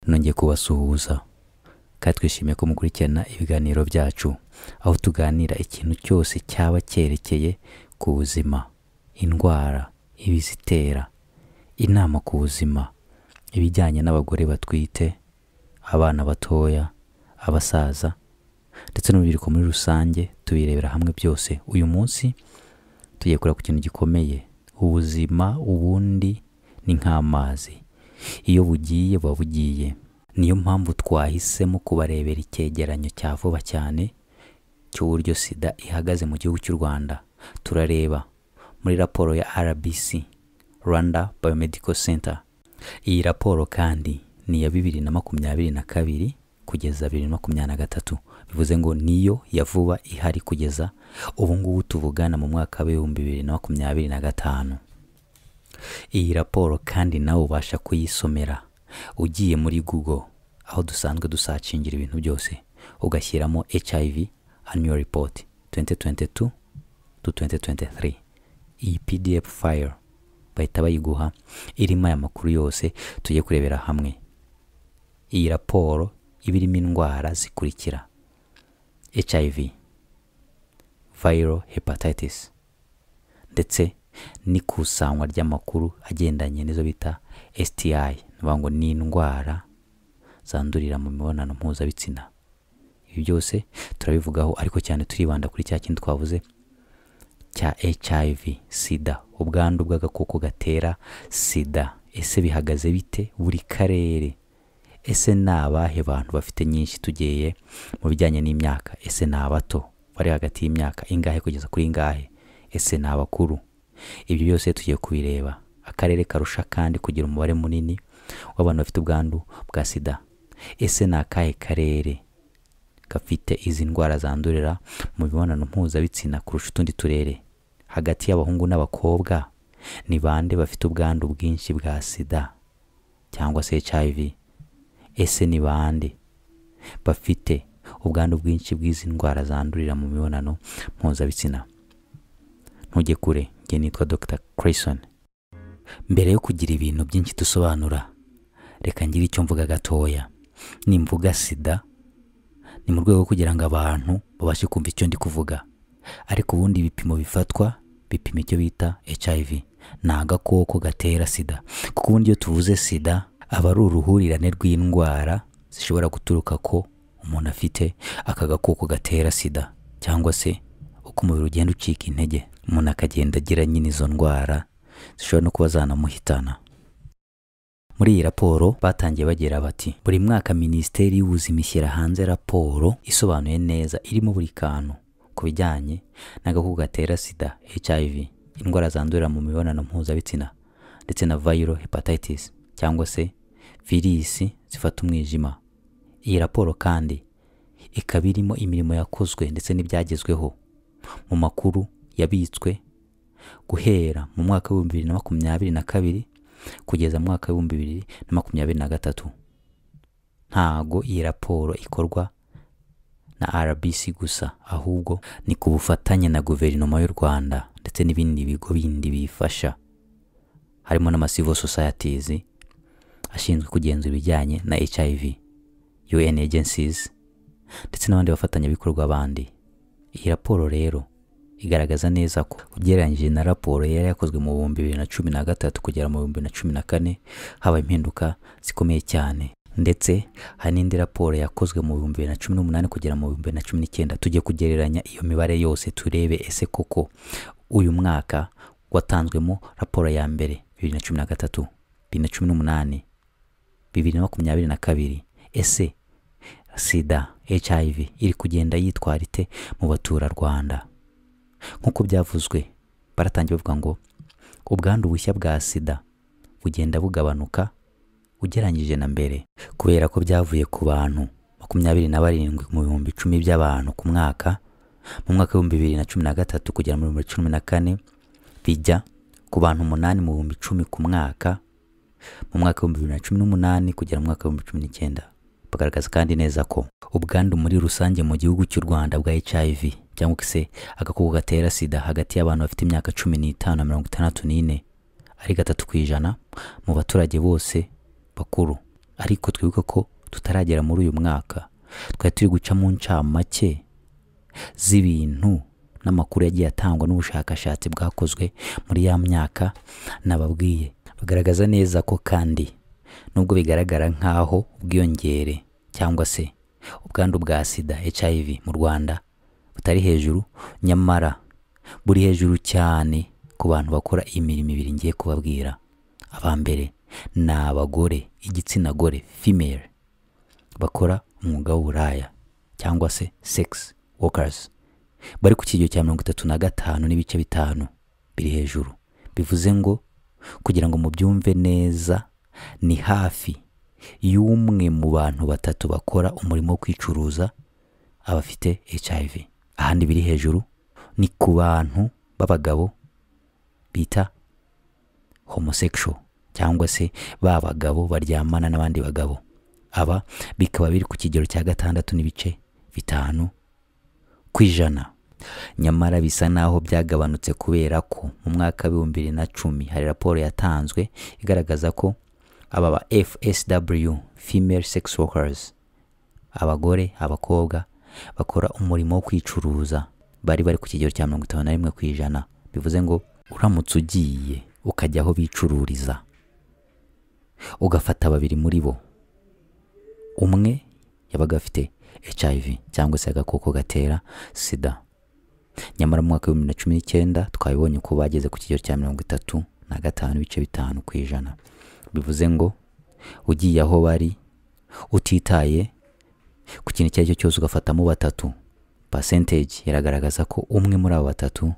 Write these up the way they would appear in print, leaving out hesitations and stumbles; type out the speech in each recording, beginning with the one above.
nongeye kubasuhuza kandi twishimiye ko mukurikirana ibiganiro byacu aho tuganira ikintu cyose cyaba cyerekeye ku buzima, indwara, ibizitera, inama ku buzima, ibijyanye n'abagore batwite, abana batoya, abasaza ndetse n'urubyiruko muri rusange. Tubirebera hamwe byose. Uyu munsi tugiye kureba ku kintu gikomeye. Ubuzima ubundi ni nk'amazi, iyo bugiye buba bugiye. Niyo mpamvu twahisemo kubarebera icyegeranyo cya vuba cyane cy'uburyo sida ihagaze mu gihugu cy'u Rwanda. Turareba muri raporo ya RBC, Rwanda Biomedical Center. Iyi raporo kandi ni ya 2022 kugeza 2023, bivuze ngo niyo ya vuba ihari kugeza ubu ngubu tuvugana mu mwaka wa 2025. Iyi raporo kandi nawe ubasha kuyisomera ugiye muri Google, aho dusanzwe dusacingira ibintu byose, ugashyiramo HIV Annual Report 2022 to 2023. Iyi PDF file bahita bayiguha irimo aya makuru yose tugiye kurebera hamwe. Iyi raporo ibirimo indwara zikurikira: HIV, viral hepatitis, ndetse n'ikusanywa ry'amakuru agendanye n'izo bita STI, ngo ni indwara zandurira mu mibonano mpuzabitsina. Ibi byose turabivugaho, ariko cyane turibanda kuri cya kintu twavuze cya HIV, sida, ubwandu bw'agakoko gatera sida. Ese bihagaze bite buri karere? Ese ni abahe bantu bafite nyinshi? Tugiye mu bijyanye n'imyaka. Ese ni abato bari hagati y'imyaka ingahe kugeza kuri ingahe? Ese ni abakuru? Ibyo byose tugiye kubireba. Akarere karusha kandi kugira umubare munini w'abantu bafite ubwandu bwa sida. Ese ni akahe karere gafite izi ndwara zandurira mu mibonano mpuzabitsina kurusha utundi turere? Hagati y'abahungu n'abakobwa ni bande bafite ubwandu bwinshi bwa sida cyangwa se HIV? Ese ni bande bafite ubwandu bwinshi bw'izi ndwara zandurira mu mibonano mpuzabitsina? Ntujye kure, njye nitwa Dr. Crayson. Mbere yo kugira ibintu byinshi dusobanura, reka ngire icyo mvuga gatoya. Nimvuga sida ni mu rwego kugira ngo abantu babashe kumva icyo ndi kuvuga, ariko ubundi ibipimo bifatwa bipima icyo bita HIV. Ni agakoko gatera sida, kuko ubundi iyo tuvuze sida aba ari uruhurirane rw'indwara zishobora guturuka ko umuntu afite aka gakoko gatera sida, cyangwa se uko umubiri ugenda ucika intege, umuntu akagenda agira nyine izo ndwara zishobora no kuba zanamuhitana. Muri iyi raporo batangiye bagira bati buri mwaka Minisiteri y'Ubuzima ishyira hanze raporo isobanuye neza, irimo buri kantu ku bijyanye n'agakoko gatera sida, HIV, indwara zandurira mu mibonano mpuzabitsina, ndetse na viral hepatitis cyangwa se virisi zifata umwijima. Iyi raporo kandi ikaba irimo imirimo yakozwe ndetse n'ibyagezweho mu makuru yabitswe guhera mu mwaka wa 2022 kugeza mu mwaka wa 2023. Ntago iyi raporo ikorwa na RBC gusa, ahubwo ni ku bufatanye na guverinoma y'u Rwanda ndetse n'ibindi bigo bindi bifasha, harimo n'ama civil societies ashinzwe kugenzura ibijyanye na HIV, UN agencies ndetse n'abandi bafatanyabikorwa bandi. Iyi raporo rero igaragaza neza ko ugereranyije na raporo yari yakozwe mu 2013 kugera mu 2014 haba impinduka zikomeye cyane, ndetse hari n'indi raporo yakozwe mu 2018 kugera mu 2019. Tujye kugereranya iyo mibare yose turebe ese koko uyu mwaka watanzwemo raporo ya mbere 2013, 2018, 2022, ese sida, HIV iri kugenda yitwara ite mu baturarwanda? Nk'uko byavuzwe, baratangiye bavuga ngo ubwandu bushya bwa sida bugenda bugabanuka ugereranyije na mbere, kubera ko byavuye ku bantu 27 mu 10,000 by'abantu ku mwaka mu mwaka wa 2013 kugera mu 2014, bijya ku bantu 8 mu 10,000 ku mwaka mu mwaka wa 2018 kugera mu mwaka wa 2019. Bagaragaza kandi neza ko ubwandu muri rusange mu gihugu cy'u Rwanda bwa HIV cyangwa se agakoko gatera sida hagati y'abantu bafite imyaka 15 na 64 ari 3% mu baturage bose bakuru ariko twibuka ko tutaragera muri uyu mwaka, twari turi guca mu ncamake z'ibintu n'amakuru yagiye atangwa n'ubushakashatsi bwakozwe muri ya myaka nababwiye. Bagaragaza neza ko kandi nubwo bigaragara nk'aho ubwiyongere cyangwa se ubwandu bwa sida HIV mu Rwanda butari hejuru, nyamara buri hejuru cyane ku bantu bakora imirimo ibiri ngiye kubabwira. Abambere ni abagore, igitsina gore, female, bakora umwuga w'uburaya cyangwa se sex workers, bari ku kigero cya 35.5 biri hejuru. Bivuze ngo kugira ngo mubyumve neza, ni hafi y'umwe mu bantu batatu bakora umurimo wo kwicuruza abafite HIV. Ahandi biri hejuru ni ku bantu b'abagabo bita homosexual cyangwa se babagabo baryamana n'abandi bagabo. Aba bikaba biri ku kigero cya 6.5%. Nyamara bisa naho byagabanutse kubera ko mu mwaka wa 2010 hari raporo yatanzwe igaragaza ko aba FSW, female sex workers, abagore, abakobwa bakora umurimo wo kwicuruza, bari ku kigero cya 51%. Bivuze ngo uramutse ugiye ukajya aho bicururiza ugafata babiri muri bo, umwe yabaga afite HIV cyangwa se agakoko gatera sida. Nyamara mu mwaka wa 2019 twabibonye ko bageze ku kigero cya 35.5%. Bivuze ngo ugiye aho bari utitaye ku kintu cyacyo cyose ugafatamo batatu, percentage iragaragaza ko umwe muri abo batatu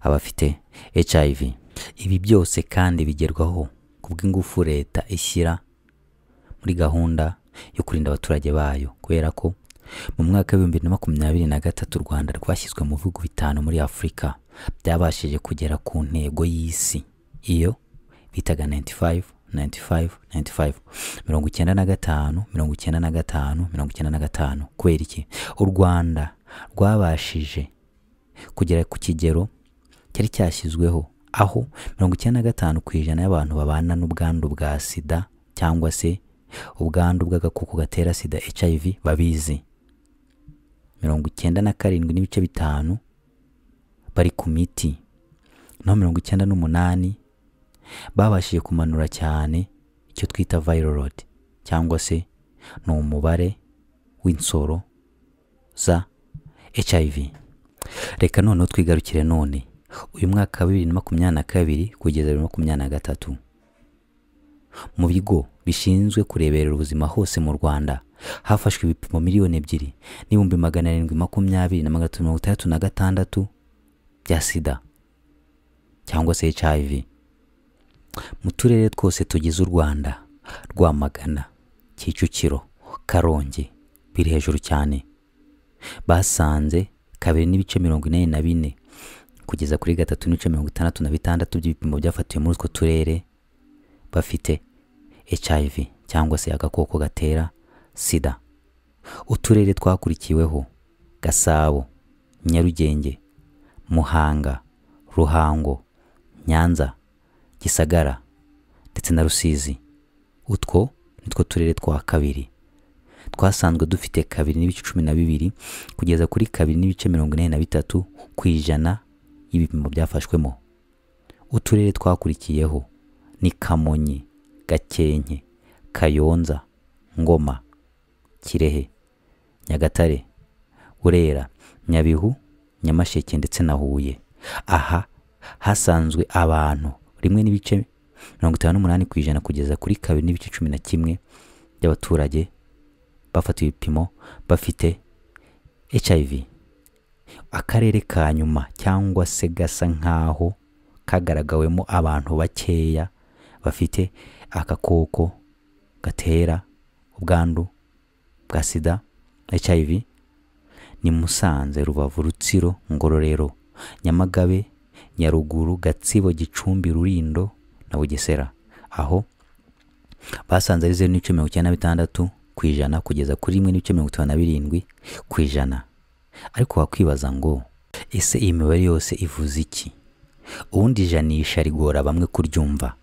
abafite HIV. Ibi byose kandi bigerwaho kubw'ingufu leta ishyira muri gahunda yo kurinda abaturage bayo, kubera ko mu mwaka wa 2023 u Rwanda rwashyizwe mu bihugu 5 muri Afurika byabashije kugera ku ntego y'isi iyo bitaga 95 95. Kubera iki u Rwanda rwabashije kugera ku kigero cyari cyashyizweho aho 95% y'abantu babana n'ubwandu bwa sida cyangwa se ubwandu bw'agakoko gatera sida HIV babizi. 97.5 bari ku miti, naho 98 babashije kumanura cyane icyo twita viral load cyangwa se ni umubare w'insoro za HIV. Reka noneho twigarukire none uyu mwaka wa 2022 kugeza 2023 mu bigo bishinzwe kureberera ubuzima hose mu Rwanda hafashwe ibipimo 2,720,336 bya sida cyangwa se HIV mu turere twose tugize u Rwanda: Rwamagana, Kicukiro, Karongi. Biri hejuru cyane, basanze 2.44 kugeza kuri 3.66 by'ibipimo byafatiwe muri utwo turere bafite HIV cyangwa se agakoko gatera sida. Uturere twakurikiweho: Gasabo, Nyarugenge, Muhanga, Ruhango, Nyanza, Gisagara ndetse na Rusizi. Utwo nitwo turere twa kabiri twasanzwe dufite 2.12 kugeza kuri 2.43% y'ibipimo byafashwemo. Uturere twakurikiyeho ni Kamonyi, Gakenke, Kayonza, Ngoma, Kirehe, Nyagatare, Burera, Nyabihu, Nyamasheke ndetse na Huye. Aha hasanzwe abantu 1.58% kugeza kuri 2.11 y'abaturage bafatiwe ibipimo bafite HIV. Akarere ka nyuma cyangwa se gasa nkaho kagaragawemo abantu bakeya bafite akakoko gatera ubwandu bwa sida HIV ni Musanze, Rubavu, Rutsiro, Ngororero, Nyamagabe, Nyaruguru, Gatsibo, Gicumbi, Rulindo na Bugesera. Aho basanze ari 0.96% kugeza kuri 1.57%. Ariko wakwibaza ngo ese iyi mibare yose ivuze iki? Ubundi janisha rigora bamwe kuryumva.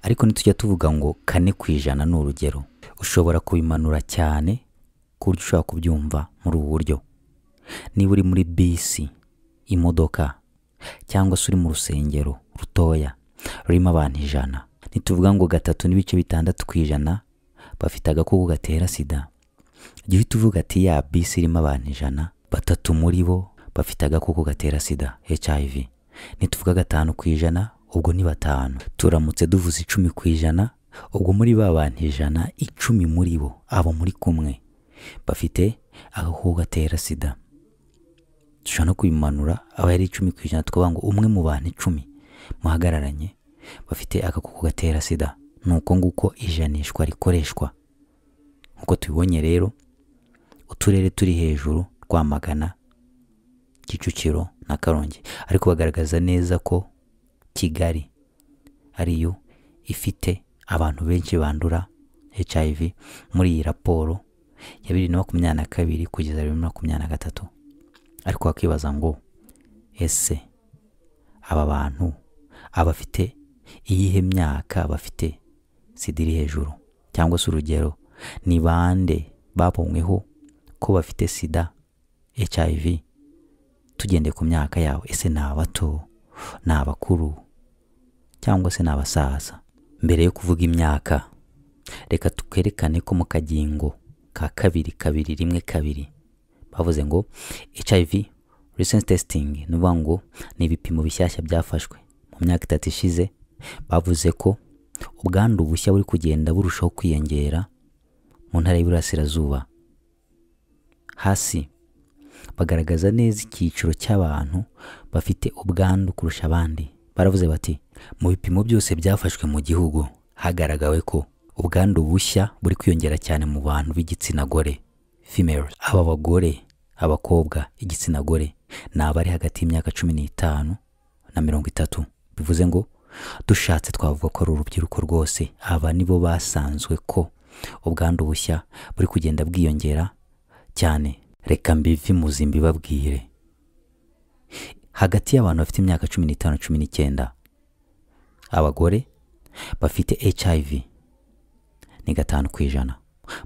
ariko nitujya tuvuga ngo 4% ni urugero, ushobora kubimanura cyane ku buryo ushobora kubyumva muri ubu buryo. Niba uri muri bisi, imodoka, cyangwa se uri mu rusengero rutoya rurimo abantu 100, nituvuga ngo 3.6% bafite agakoko gatera sida, jya uhita uvuga ati ya bisi irimo abantu 100, 3 muri bo bafite agakoko gatera sida HIV. Nituvuga 5%, ubwo ni 5. Turamutse duvuze 10%, ubwo muri ba bantu 100, 10 muri bo abo muri kumwe bafite agakoko gatera sida. Dushobora no kubimanura, aba yari 10%, tukavuga ngo umwe mu bantu 10 muhagararanye bafite agakoko gatera sida. Nuko nguko ijanishwa rikoreshwa. Nkuko tubibonye rero, uturere turi hejuru Rwamagana, Kicukiro na Karongi, ariko bagaragaza neza ko Kigali ariyo ifite abantu benshi bandura HIV muri iyi raporo ya 2022 kugeza 2023. Ariko wakibaza ngo ese aba bantu abafite iyihe myaka bafite sida iri hejuru, cyangwa se urugero ni bande babonyweho ko bafite sida HIV tugende ku myaka yawe? Ese ni abato, ni abakuru, cyangwa se ni abasaza? Mbere yo kuvuga imyaka, reka tukwerekane ko mu kagingo ka 2.2.1.2 bavuze ngo HIV recent testing, nuvuga ngo ni ibipimo bishyashya byafashwe mu myaka 3 ishize. Bavuze ko ubwandu bushya buri kugenda burushaho kwiyongera mu ntara y'Iburasirazuba. Hasi bagaragaza neza icyiciro cy'abantu bafite ubwandu kurusha abandi. Baravuze bati mu bipimo byose byafashwe mu gihugu hagaragawe ko ubwandu bushya buri kwiyongera cyane mu bantu b'igitsina gore, female. Aba bagore, abakobwa, igitsina gore ni abari hagati y'imyaka 15 na 30. Bivuze ngo dushatse twavuga ko ari urubyiruko rwose. Aba nibo basanzwe ko ubwandu bushya buri kugenda bwiyongera cyane. Reka mbivi muzimbi babwire, hagati y'abantu bafite imyaka 15 19, abagore bafite HIV ni 5%,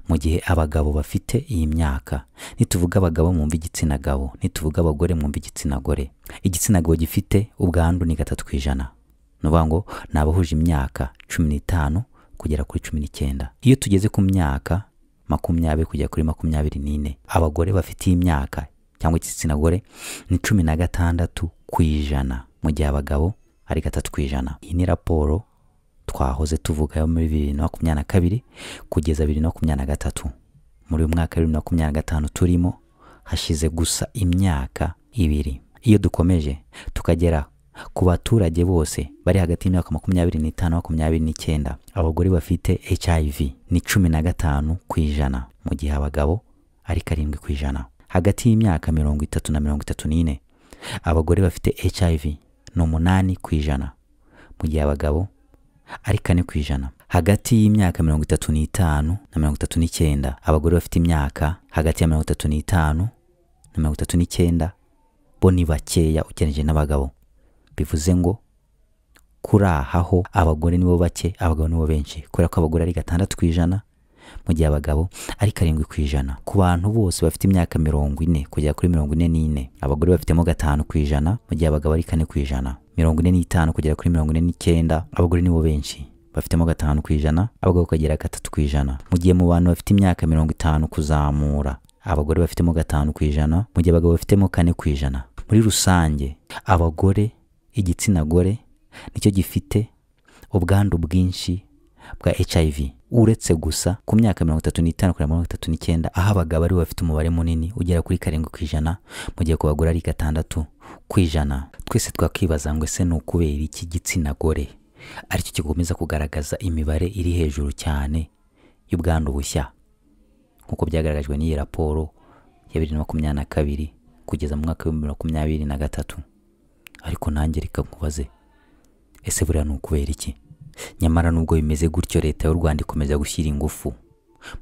mu gihe abagabo bafite iyi myaka, nituvuga abagabo mwumva igitsina gabo, nituvuga abagore mwumva igitsina gore, igitsina gabo gifite ubwandu ni 3%. Nuvuga ngo nabahuje imyaka 15 kugera kuri 19. Iyo tugeze ku myaka 20 kugera kuri 24, abagore bafite imyaka cyangwa igitsina gore ni 16%, mu gihe abagabo ari 3%. Iyi ni raporo twahoze tuvuga yo muri 2022 kugeza 2023. Muri uyu mwaka 2025 turimo hashize gusa imyaka 2. Iyo dukomeje tukagera ku baturage bose bari hagati y'imyaka 25 na 29, abagore bafite HIV ni 15%, mu gihe abagabo ari 7%. Hagati y'imyaka 30 na 34, abagore bafite HIV ni 8%, mu gihe abagabo ari 4%. Hagati y'imyaka 35 na 39, abagore bafite imyaka hagati ya 35 na 39 bo ni bakeya ugereranije n'abagabo. Bivuze ngo kuri aho abagore nibo bake, abagabo nibo benshi, kubera ko abagore ari 6%, mu gihe abagabo ari 7%. Ku bantu bose bafite imyaka 40 kugera kuri 44, abagore bafitemo 5%, mu gihe abagabo ari 4%. 45 kugera kuri 49, abagore nibo benshi bafitemo 5%, abagabo kagera 3%. Mu gihe mu bantu bafite imyaka 50 kuzamura, abagore bafitemo 5%, mu gihe abagabo bafitemo 4%. Muri rusange abagore, igitsina gore nicyo gifite ubwandu bwinshi bwa HIV, uretse gusa ku myaka 35 kugera 39, aho abagabo ari bafite umubare munini ugera kuri 7%, mu gihe ku bagore ari 6%. Twese twakibaza ngo ese no kubera iki gitsina gore aricyo kikomeza kugaragaza imibare iri hejuru cyane y'ubwandu bushya, nkuko byagaragajwe n'iyi raporo ya 2022 kugeza mu mwaka wa 2023. Ariko nanjye reka nkubaze, ese buriya no kubera iki? Nyamara nubwo bimeze gutyo, leta y'u Rwanda ikomeza gushyira ingufu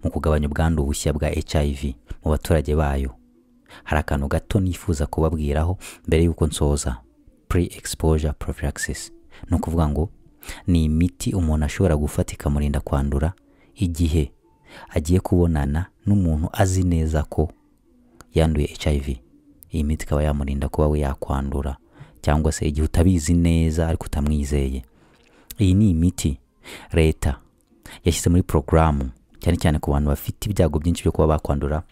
mu kugabanya ubwandu bushya bwa HIV mu baturage bayo. Hari akantu gato nifuza kubabwiraho mbere y'uko nsoza: pre-exposure prophylaxis. No kuvuga ngo ni imiti umuntu ashobora gufata ikamurinda kwandura igihe agiye kubonana n'umuntu azi neza ko yanduye HIV. Iyi miti ikaba yamurinda kuba we yakwandura, cyangwa se igihe utabizi neza ariko utamwizeye. Iyi ni imiti leta yashyize muri porogaramu cyane cyane ku bantu bafite ibyago byinshi byo kuba bakwandura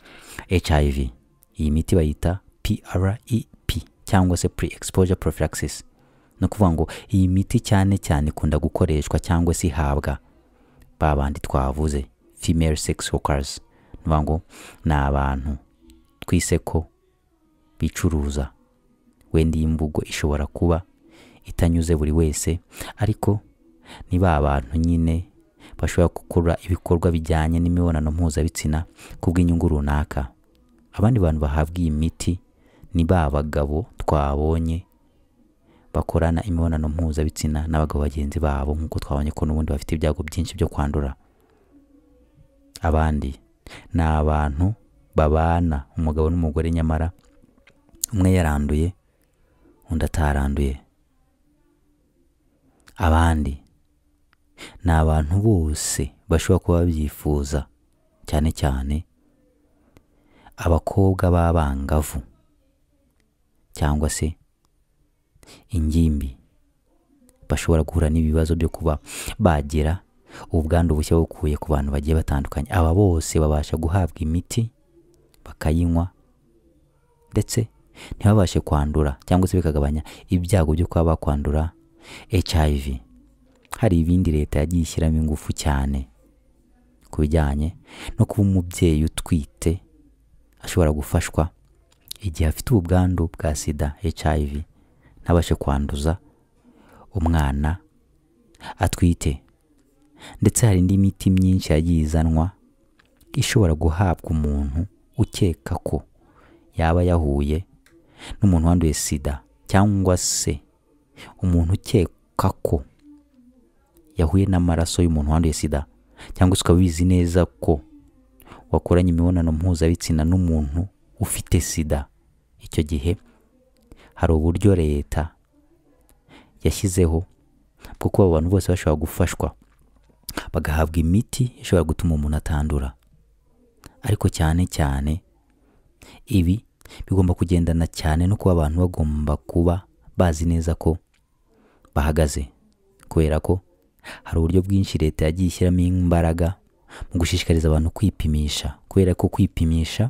HIV. Iyi miti bayita PrEP cyangwa se pre-exposure prophylaxis. No kuvuga ngo iyi miti cyane cyane ikunda gukoreshwa cyangwa se ihabwa babandi twavuze female sex workers. Nuvuga ngo ni abantu twise ko bicuruza. Wenda iyi mvugo ishobora kuba itanyuze buri wese, ariko ni abantu nyine bashobora gukora ibikorwa bijyanye n'imibonano mpuzabitsina kubw'inyungu runaka. Abandi bantu bahabwa iyi miti ni bagabo twabonye bakorana imibonano mpuzabitsina n'abagabo bagenzi babo, nk'uko twabonye ko n'ubundi bafite ibyago byinshi byo kwandura. Abandi ni abantu babana umugabo n'umugore nyamara umwe yaranduye undi ataranduye. Abandi ni abantu bose bashobora kuba babyifuza, cyane cyane abakobwa b'abangavu cyangwa se ingimbi bashobora guhura n'ibibazo byo kuba bagira ubwandu bushya bukuye ku bantu bagiye batandukanye. Aba bose babasha guhabwa imiti bakayinywa ndetse ntibabashe kwandura, cyangwa se bikagabanya ibyago byo kuba bakwandura HIV. Hari ibindi leta yagiye ishyiramo ingufu cyane ku bijyanye no kuba umubyeyi utwite ashobora gufashwa igihe afite ubwandu bwa sida HIV ntabashe kwanduza umwana atwite. Ndetse hari indi miti myinshi yagiye izanwa ishobora guhabwa umuntu ukeka ko yaba yahuye n'umuntu wanduye sida, cyangwa se umuntu ukeka ko yahuye n'amaraso y'umuntu wanduye sida, cyangwa se ukaba ubizi neza ko wakoranye imibonano mpuzabitsina n'umuntu ufite sida. Icyo gihe hari uburyo leta yashyizeho bwo kuba abantu bose bashobora gufashwa bagahabwa imiti ishobora gutuma umuntu atandura. Ariko cyane cyane ibi bigomba kugendana cyane no kuba abantu bagomba kuba bazi neza ko bahagaze, kubera ko hari uburyo bwinshi leta yagiye ishyiramo imbaraga mu gushishikariza abantu kwipimisha, kubera ko kwipimisha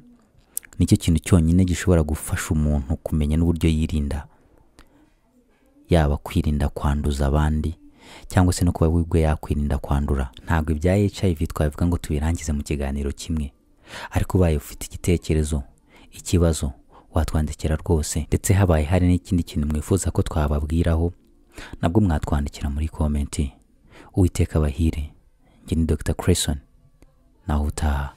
nicyo kintu cyonyine gishobora gufasha umuntu kumenya n'uburyo yirinda, yaba kwirinda kwanduza abandi cyangwa se no kuba wibwe yakwirinda kwandura. Ntabwo ibya HIV twabivuga ngo tubirangize mu kiganiro kimwe, ariko ubaye ufite igitekerezo, ikibazo, watwandikira rwose. Ndetse habaye hari n'ikindi kintu mwifuza ko twababwiraho, nabwo mwatwandikira muri komenti. Uwiteka abahire. Njye ni Dr. Cresson, naho utaha.